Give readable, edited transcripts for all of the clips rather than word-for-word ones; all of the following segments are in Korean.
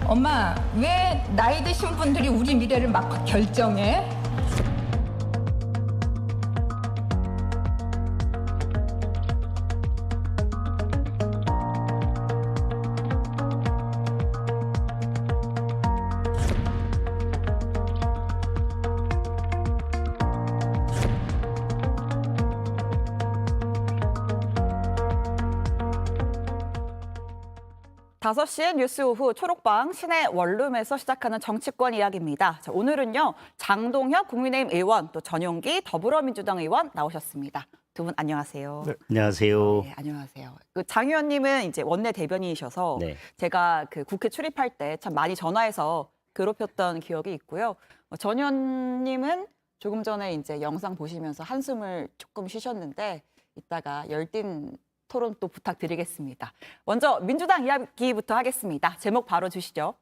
엄마, 왜 나이 드신 분들이 우리 미래를 막 결정해? 다섯 시의 뉴스 오후 초록방 시내 원룸에서 시작하는 정치권 이야기입니다. 자, 오늘은요, 장동혁 국민의힘 의원 또 전용기 더불어민주당 의원 나오셨습니다. 두 분 안녕하세요. 네, 안녕하세요. 네, 안녕하세요. 장 의원님은 이제 원내 대변인이셔서 네. 제가 그 국회 출입할 때 참 많이 전화해서 괴롭혔던 기억이 있고요. 전 의원님은 조금 전에 이제 영상 보시면서 한숨을 조금 쉬셨는데 이따가 열띤 토론 또 부탁드리겠습니다. 먼저 민주당 이야기부터 하겠습니다. 제목 바로 주시죠.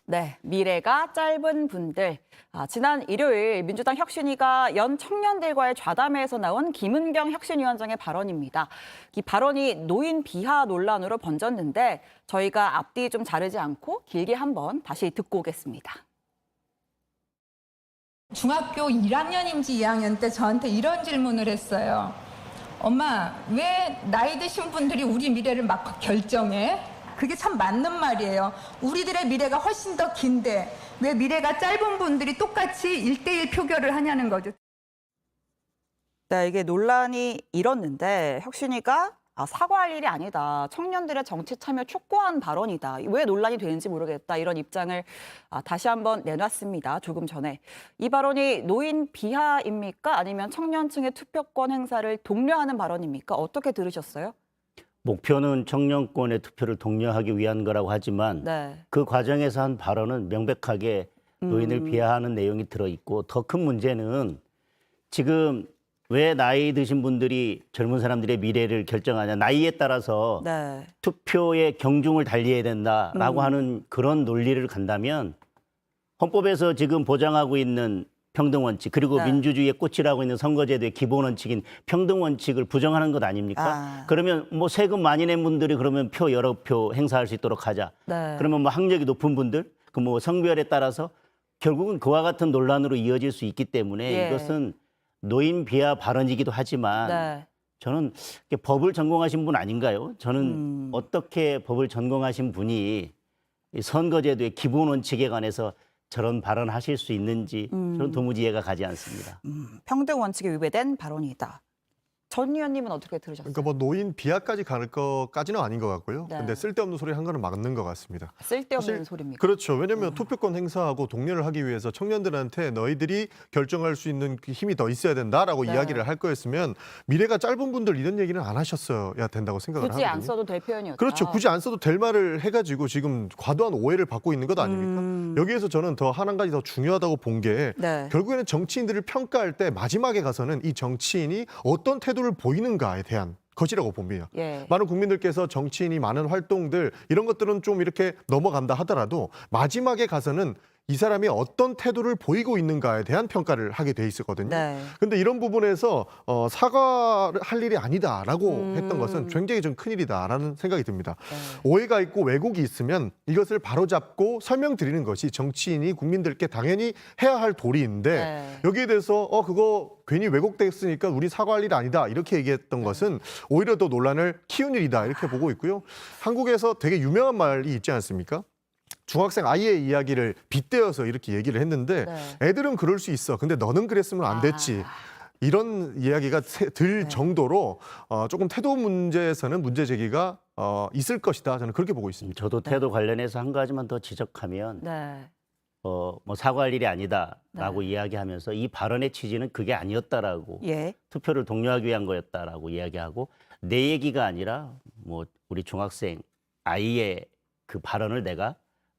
네, 미래가 짧은 분들. 지난 일요일 민주당 혁신위가 연 청년들과의 좌담회에서 나온 김은경 혁신위원장의 발언입니다. 이 발언이 노인 비하 논란으로 번졌는데 저희가 앞뒤 좀 자르지 않고 길게 한번 다시 듣고 오겠습니다. 중학교 1학년인지 2학년 때 저한테 이런 질문을 했어요. 엄마, 왜 나이 드신 분들이 우리 미래를 막 결정해? 그게 참 맞는 말이에요. 우리들의 미래가 훨씬 더 긴데 왜 미래가 짧은 분들이 똑같이 1대1 표결을 하냐는 거죠. 네, 이게 논란이 일었는데 혁신위가 사과할 일이 아니다. 청년들의 정치 참여 촉구한 발언이다. 왜 논란이 되는지 모르겠다. 이런 입장을 다시 한번 내놨습니다. 조금 전에. 이 발언이 노인 비하입니까? 아니면 청년층의 투표권 행사를 독려하는 발언입니까? 어떻게 들으셨어요? 목표는 청년권의 투표를 독려하기 위한 거라고 하지만 네. 그 과정에서 한 발언은 명백하게 노인을 비하하는 내용이 들어있고 더 큰 문제는 지금 왜 나이 드신 분들이 젊은 사람들의 미래를 결정하냐. 나이에 따라서 네. 투표의 경중을 달리해야 된다라고 하는 그런 논리를 간다면 헌법에서 지금 보장하고 있는 평등원칙 그리고 네. 민주주의의 꽃이라고 있는 선거제도의 기본원칙인 평등원칙을 부정하는 것 아닙니까? 그러면 뭐 세금 많이 낸 분들이 그러면 표 여러 표 행사할 수 있도록 하자. 네. 그러면 뭐 학력이 높은 분들 그 뭐 성별에 따라서 결국은 그와 같은 논란으로 이어질 수 있기 때문에 예. 이것은 노인 비하 발언이기도 하지만 네. 저는 법을 전공하신 분 아닌가요? 저는 어떻게 법을 전공하신 분이 이 선거제도의 기본 원칙에 관해서 저런 발언하실 수 있는지 저는 도무지 이해가 가지 않습니다. 평등 원칙에 위배된 발언이다. 전 의원님은 어떻게 들으셨어요? 그러니까 뭐 노인 비하까지 갈 것까지는 아닌 것 같고요. 네. 근데 쓸데없는 소리 한 거는 맞는 것 같습니다. 쓸데없는 사실 소리입니까? 그렇죠. 왜냐하면 투표권 행사하고 독려를 하기 위해서 청년들한테 너희들이 결정할 수 있는 그 힘이 더 있어야 된다라고 네. 이야기를 할 거였으면 미래가 짧은 분들 이런 얘기는 안 하셨어야 된다고 생각을 굳이 하거든요. 안 써도 될 표현이었다. 그렇죠. 굳이 안 써도 될 말을 해가지고 지금 과도한 오해를 받고 있는 것 아닙니까? 여기에서 저는 더 한 가지 더 중요하다고 본 게 네. 결국에는 정치인들을 평가할 때 마지막에 가서는 이 정치인이 어떤 태도를 보이는가에 대한 것이라고 봅니다. 예. 많은 국민들께서 정치인이 많은 활동들 이런 것들은 좀 이렇게 넘어간다 하더라도 마지막에 가서는 이 사람이 어떤 태도를 보이고 있는가에 대한 평가를 하게 돼 있었거든요. 네. 근데 이런 부분에서 사과를 할 일이 아니다라고 했던 것은 굉장히 좀 큰일이다라는 생각이 듭니다. 네. 오해가 있고 왜곡이 있으면 이것을 바로잡고 설명드리는 것이 정치인이 국민들께 당연히 해야 할 도리인데 네. 여기에 대해서 그거 괜히 왜곡됐으니까 우리 사과할 일 아니다 이렇게 얘기했던 것은 오히려 더 논란을 키운 일이다 이렇게 보고 있고요. 한국에서 되게 유명한 말이 있지 않습니까? 중학생 아이의 이야기를 빗대어서 이렇게 얘기를 했는데 네. 애들은 그럴 수 있어. 근데 너는 그랬으면 안 됐지. 이런 이야기가 들 정도로 조금 태도 문제에서는 문제 제기가 있을 것이다. 저는 그렇게 보고 있습니다. 저도 태도 관련해서 한 가지만 더 지적하면 네. 뭐 사과할 일이 아니다라고 이야기하면서 이 발언의 취지는 그게 아니었다라고 예. 투표를 독려하기 위한 거였다라고 이야기하고 내 얘기가 아니라 뭐 우리 중학생 아이의 그 발언을 내가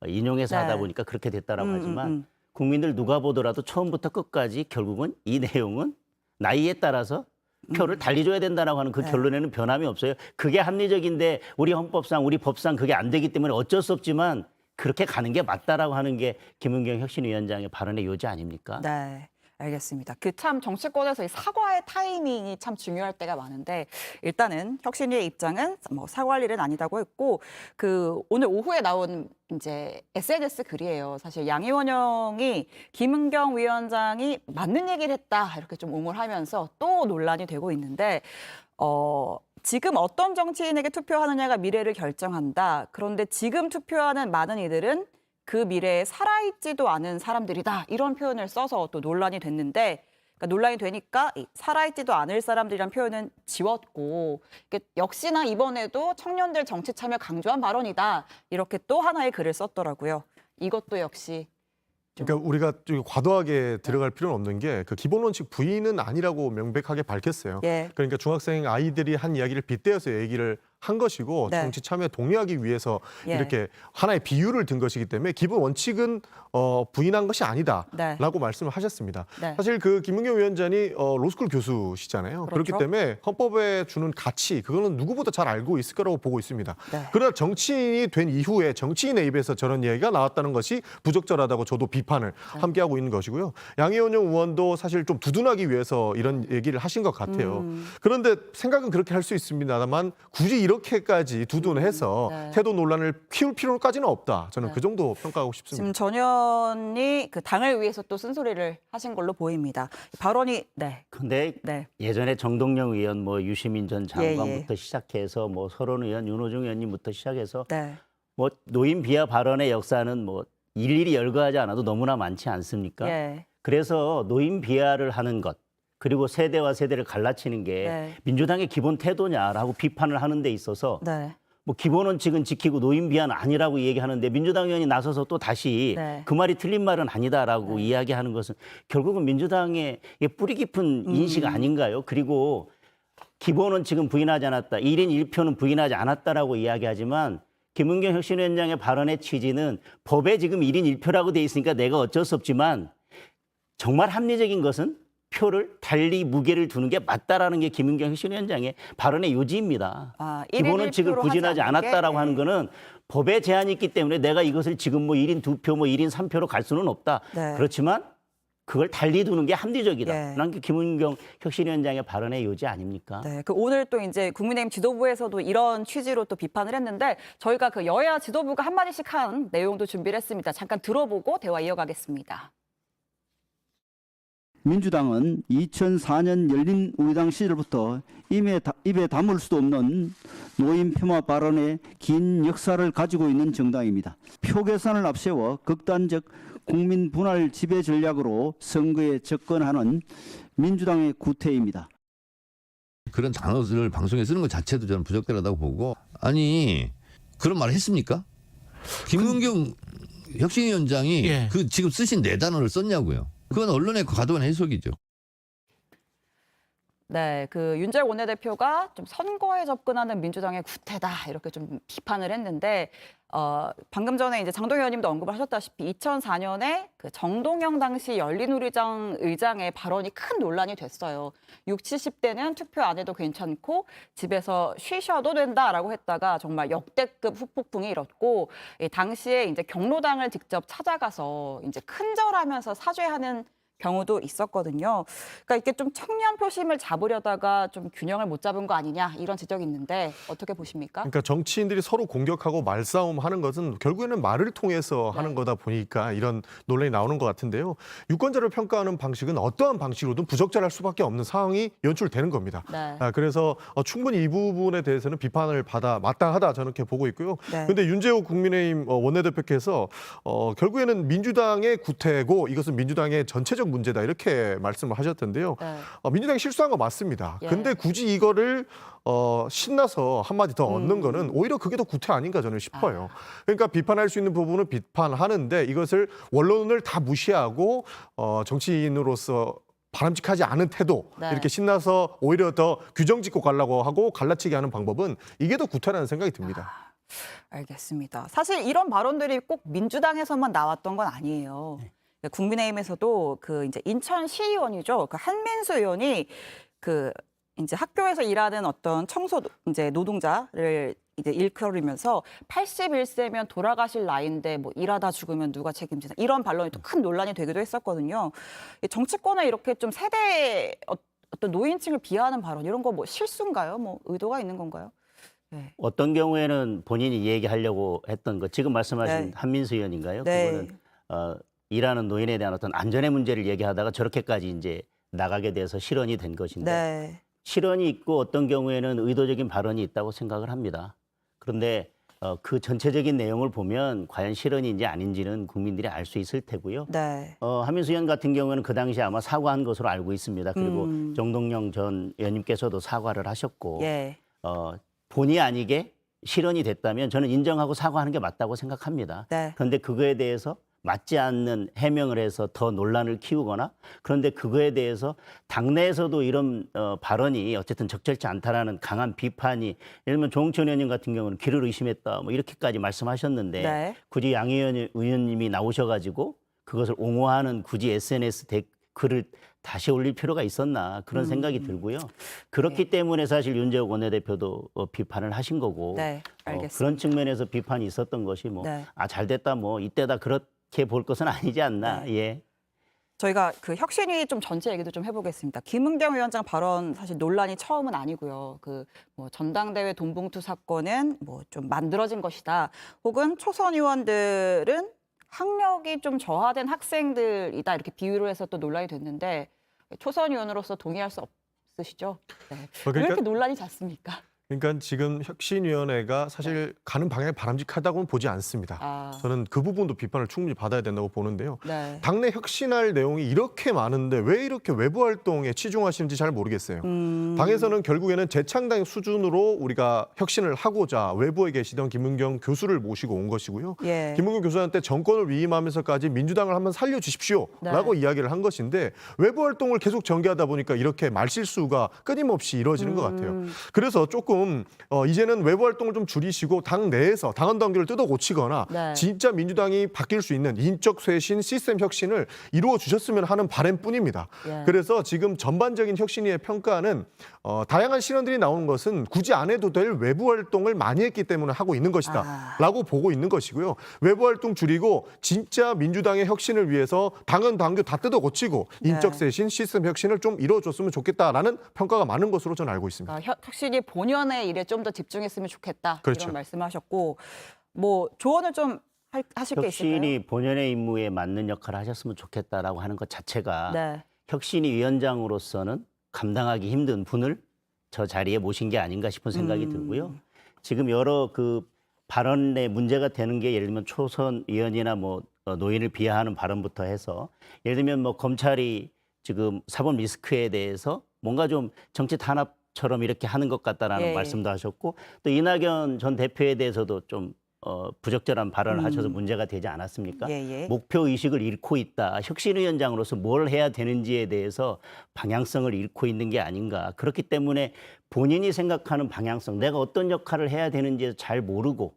인용해서 네. 하다 보니까 그렇게 됐다라고 하지만 국민들 누가 보더라도 처음부터 끝까지 결국은 이 내용은 나이에 따라서 표를 달리줘야 된다라고 하는 그 결론에는 변함이 없어요. 그게 합리적인데 우리 헌법상 우리 법상 그게 안 되기 때문에 어쩔 수 없지만 그렇게 가는 게 맞다라고 하는 게 김은경 혁신위원장의 발언의 요지 아닙니까? 네. 알겠습니다. 그 참 정치권에서 이 사과의 타이밍이 참 중요할 때가 많은데 일단은 혁신위의 입장은 뭐 사과할 일은 아니다고 했고 그 오늘 오후에 나온 이제 SNS 글이에요. 사실 양이원영이 김은경 위원장이 맞는 얘기를 했다 이렇게 좀 옹호하면서 또 논란이 되고 있는데 지금 어떤 정치인에게 투표하느냐가 미래를 결정한다. 그런데 지금 투표하는 많은 이들은 그 미래에 살아있지도 않은 사람들이다. 이런 표현을 써서 또 논란이 됐는데 그러니까 논란이 되니까 이 살아있지도 않을 사람들이란 표현은 지웠고 역시나 이번에도 청년들 정치 참여 강조한 발언이다. 이렇게 또 하나의 글을 썼더라고요. 이것도 역시 그러니까 우리가 좀 과도하게 들어갈 필요는 없는 게 그 기본 원칙 부인은 아니라고 명백하게 밝혔어요. 예. 그러니까 중학생 아이들이 한 이야기를 빗대어서 얘기를 한 것이고 네. 정치 참여에 동의하기 위해서 예. 이렇게 하나의 비유를 든 것이기 때문에 기본 원칙은 부인한 것이 아니다라고 네. 말씀을 하셨습니다. 네. 사실 그 김은경 위원장이 로스쿨 교수시잖아요. 그렇죠. 그렇기 때문에 헌법에 주는 가치 그거는 누구보다 잘 알고 있을 거라고 보고 있습니다. 네. 그러나 정치인이 된 이후에 정치인의 입에서 저런 이야기가 나왔다는 것이 부적절하다고 저도 비판을 함께하고 있는 것이고요. 양이원영 의원도 사실 좀 두둔하기 위해서 이런 얘기를 하신 것 같아요. 그런데 생각은 그렇게 할 수 있습니다만 굳이 이렇게까지 두둔해서 네. 태도 논란을 키울 필요까지는 없다. 저는 네. 그 정도 평가하고 싶습니다. 지금 전 의원이 그 당을 위해서 또 쓴소리를 하신 걸로 보입니다. 발언이 근데 네. 예전에 정동영 의원, 뭐 유시민 전 장관부터 예. 시작해서 뭐 서른 의원, 윤호중 의원님부터 시작해서 네. 뭐 노인 비하 발언의 역사는 뭐 일일이 열거하지 않아도 너무나 많지 않습니까? 예. 그래서 노인 비하를 하는 것 그리고 세대와 세대를 갈라치는 게 네. 민주당의 기본 태도냐라고 비판을 하는 데 있어서 네. 뭐 기본 원칙은 지키고 노인 비하는 아니라고 얘기하는데 민주당 의원이 나서서 또 다시 네. 그 말이 틀린 말은 아니다라고 이야기하는 것은 결국은 민주당의 뿌리 깊은 인식 아닌가요? 그리고 기본 원칙은 부인하지 않았다. 1인 1표는 부인하지 않았다라고 이야기하지만 김은경 혁신위원장의 발언의 취지는 법에 지금 1인 1표라고 돼 있으니까 내가 어쩔 수 없지만 정말 합리적인 것은 표를 달리 무게를 두는 게 맞다라는 게 김은경 혁신위원장의 발언의 요지입니다. 기본 원칙을 부진하지 않았다라고 하는 거는 법에 제한이 있기 때문에 내가 이것을 지금 뭐 1인 2표, 뭐 1인 3표로 갈 수는 없다. 네. 그렇지만 그걸 달리 두는 게 합리적이다. 예. 라는 게 김은경 혁신위원장의 발언의 요지 아닙니까? 네, 그 오늘 또 이제 국민의힘 지도부에서도 이런 취지로 또 비판을 했는데 저희가 그 여야 지도부가 한마디씩 한 내용도 준비를 했습니다. 잠깐 들어보고 대화 이어가겠습니다. 민주당은 2004년 열린우리당 시절부터 입에 담을 수도 없는 노인 폄하 발언의 긴 역사를 가지고 있는 정당입니다. 표 계산을 앞세워 극단적 국민 분할 지배 전략으로 선거에 접근하는 민주당의 구태입니다. 그런 단어를 방송에 쓰는 것 자체도 저는 부적절하다고 보고 아니 그런 말을 했습니까? 김은경 혁신위원장이 예. 그 지금 쓰신 네 단어를 썼냐고요. 그건 언론의 과도한 해석이죠. 네, 그 윤재열 원내대표가 좀 선거에 접근하는 민주당의 구태다 이렇게 좀 비판을 했는데 방금 전에 이제 장동현 의원님도 언급을 하셨다시피 2004년에 그 정동영 당시 열린우리당 의장의 발언이 큰 논란이 됐어요. 60, 70대는 투표 안 해도 괜찮고 집에서 쉬셔도 된다라고 했다가 정말 역대급 후폭풍이 일었고 당시에 이제 경로당을 직접 찾아가서 이제 큰절하면서 사죄하는 경우도 있었거든요. 그러니까 이렇게 좀 청년 표심을 잡으려다가 좀 균형을 못 잡은 거 아니냐 이런 지적이 있는데 어떻게 보십니까? 그러니까 정치인들이 서로 공격하고 말싸움하는 것은 결국에는 말을 통해서 네. 하는 거다 보니까 이런 논란이 나오는 것 같은데요. 유권자를 평가하는 방식은 어떠한 방식으로든 부적절할 수밖에 없는 상황이 연출되는 겁니다. 네. 그래서 충분히 이 부분에 대해서는 비판을 받아 마땅하다 저는 이렇게 보고 있고요. 네. 그런데 윤재호 국민의힘 원내대표께서 결국에는 민주당의 구태고 이것은 민주당의 전체적 문제다 이렇게 말씀을 하셨던데요. 네. 민주당이 실수한 거 맞습니다. 예. 근데 굳이 이거를 신나서 한마디 더 얻는 거는 오히려 그게 더 구태 아닌가 저는 싶어요. 그러니까 비판할 수 있는 부분은 비판하는데 이것을 원론을 다 무시하고 정치인으로서 바람직하지 않은 태도 네. 이렇게 신나서 오히려 더 규정 짓고 가려고 하고 갈라치게 하는 방법은 이게 더 구태라는 생각이 듭니다. 알겠습니다. 사실 이런 발언들이 꼭 민주당에서만 나왔던 건 아니에요. 국민의힘에서도 그 이제 인천 시의원이죠. 그 한민수 의원이 그 이제 학교에서 일하는 어떤 청소 이제 노동자를 이제 일컬으면서 81세면 돌아가실 나이인데 뭐 일하다 죽으면 누가 책임지나 이런 반론이 또 큰 논란이 되기도 했었거든요. 이 정치권에 이렇게 좀 세대 어떤 노인층을 비하하는 발언 이런 거 뭐 실수인가요? 뭐 의도가 있는 건가요? 네. 어떤 경우에는 본인이 얘기하려고 했던 거 지금 말씀하신 네. 한민수 의원인가요? 네. 그거는 일하는 노인에 대한 어떤 안전의 문제를 얘기하다가 저렇게까지 이제 나가게 돼서 실언이 된 것인데 네. 실언이 있고 어떤 경우에는 의도적인 발언이 있다고 생각을 합니다. 그런데 그 전체적인 내용을 보면 과연 실언인지 아닌지는 국민들이 알 수 있을 테고요. 네. 한민수 의원 같은 경우에는 그 당시에 아마 사과한 것으로 알고 있습니다. 그리고 정동영 전 의원님께서도 사과를 하셨고 예. 본의 아니게 실언이 됐다면 저는 인정하고 사과하는 게 맞다고 생각합니다. 네. 그런데 그거에 대해서 맞지 않는 해명을 해서 더 논란을 키우거나 그런데 그거에 대해서 당내에서도 이런 발언이 어쨌든 적절치 않다라는 강한 비판이 예를 들면 조홍천 의원님 같은 경우는 귀를 의심했다 뭐 이렇게까지 말씀하셨는데 네. 굳이 양 의원님이 나오셔가지고 그것을 옹호하는 굳이 SNS 글을 다시 올릴 필요가 있었나 그런 생각이 들고요. 그렇기 때문에 사실 윤재욱 원내대표도 비판을 하신 거고 네. 알겠습니다. 그런 측면에서 비판이 있었던 것이 뭐 네. 잘됐다 뭐 이때다 그렇게 볼 것은 아니지 않나. 네. 예. 저희가 그 혁신위 좀 전체 얘기도 좀 해보겠습니다. 김은경 위원장 발언 사실 논란이 처음은 아니고요. 그 뭐 전당대회 돈봉투 사건은 뭐 좀 만들어진 것이다. 혹은 초선 의원들은 학력이 좀 저하된 학생들이다 이렇게 비유를 해서 또 논란이 됐는데 초선 의원으로서 동의할 수 없으시죠? 네. 왜 이렇게 논란이 잦습니까? 그러니까 지금 혁신위원회가 사실 가는 방향이 바람직하다고는 보지 않습니다. 아. 저는 그 부분도 비판을 충분히 받아야 된다고 보는데요. 네. 당내 혁신할 내용이 이렇게 많은데 왜 이렇게 외부 활동에 치중하시는지 잘 모르겠어요. 당에서는 결국에는 재창당 수준으로 우리가 혁신을 하고자 외부에 계시던 김은경 교수를 모시고 온 것이고요. 예. 김은경 교수한테 정권을 위임하면서까지 민주당을 한번 살려주십시오라고 이야기를 한 것인데 외부 활동을 계속 전개하다 보니까 이렇게 말실수가 끊임없이 이루어지는 것 같아요. 그래서 조금 이제는 외부 활동을 좀 줄이시고 당 내에서 당헌 당규를 뜯어 고치거나 네. 진짜 민주당이 바뀔 수 있는 인적 쇄신, 시스템 혁신을 이루어 주셨으면 하는 바람뿐입니다. 예. 그래서 지금 전반적인 혁신위의 평가는 다양한 실언들이 나오는 것은 굳이 안 해도 될 외부 활동을 많이 했기 때문에 하고 있는 것이다라고 보고 있는 것이고요. 외부 활동 줄이고 진짜 민주당의 혁신을 위해서 당헌 당규 다 뜯어 고치고 인적 쇄신, 시스템 혁신을 좀 이루어줬으면 좋겠다라는 평가가 많은 것으로 저는 알고 있습니다. 그러니까 혁신이 본연의 일에 좀 더 집중했으면 좋겠다. 그렇죠. 이런 말씀하셨고 뭐 조언을 좀 하실 게 있을까요? 혁신이 본연의 임무에 맞는 역할을 하셨으면 좋겠다라고 하는 것 자체가 네. 혁신위 위원장으로서는 감당하기 힘든 분을 저 자리에 모신 게 아닌가 싶은 생각이 들고요. 지금 여러 그 발언에 문제가 되는 게 예를 들면 초선 의원이나 뭐 노인을 비하하는 발언부터 해서 예를 들면 뭐 검찰이 지금 사법 리스크에 대해서 뭔가 좀 정치 탄압처럼 이렇게 하는 것 같다라는 예. 말씀도 하셨고 또 이낙연 전 대표에 대해서도 좀 부적절한 발언을 하셔서 문제가 되지 않았습니까? 예, 예. 목표 의식을 잃고 있다. 혁신위원장으로서 뭘 해야 되는지에 대해서 방향성을 잃고 있는 게 아닌가. 그렇기 때문에 본인이 생각하는 방향성, 내가 어떤 역할을 해야 되는지 잘 모르고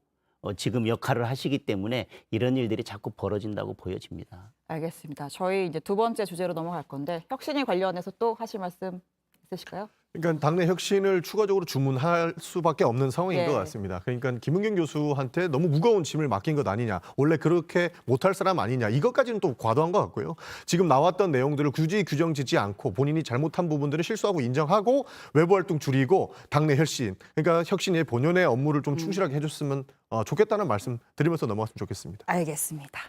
지금 역할을 하시기 때문에 이런 일들이 자꾸 벌어진다고 보여집니다. 알겠습니다. 저희 이제 두 번째 주제로 넘어갈 건데 혁신이 관련해서 또 하실 말씀 있으실까요? 그러니까 당내 혁신을 추가적으로 주문할 수밖에 없는 상황인 예. 것 같습니다. 그러니까 김은경 교수한테 너무 무거운 짐을 맡긴 것 아니냐, 원래 그렇게 못할 사람 아니냐, 이것까지는 또 과도한 것 같고요. 지금 나왔던 내용들을 굳이 규정짓지 않고 본인이 잘못한 부분들을 실수하고 인정하고 외부 활동 줄이고 당내 혁신, 그러니까 혁신의 본연의 업무를 좀 충실하게 해줬으면 좋겠다는 말씀 드리면서 넘어갔으면 좋겠습니다. 알겠습니다.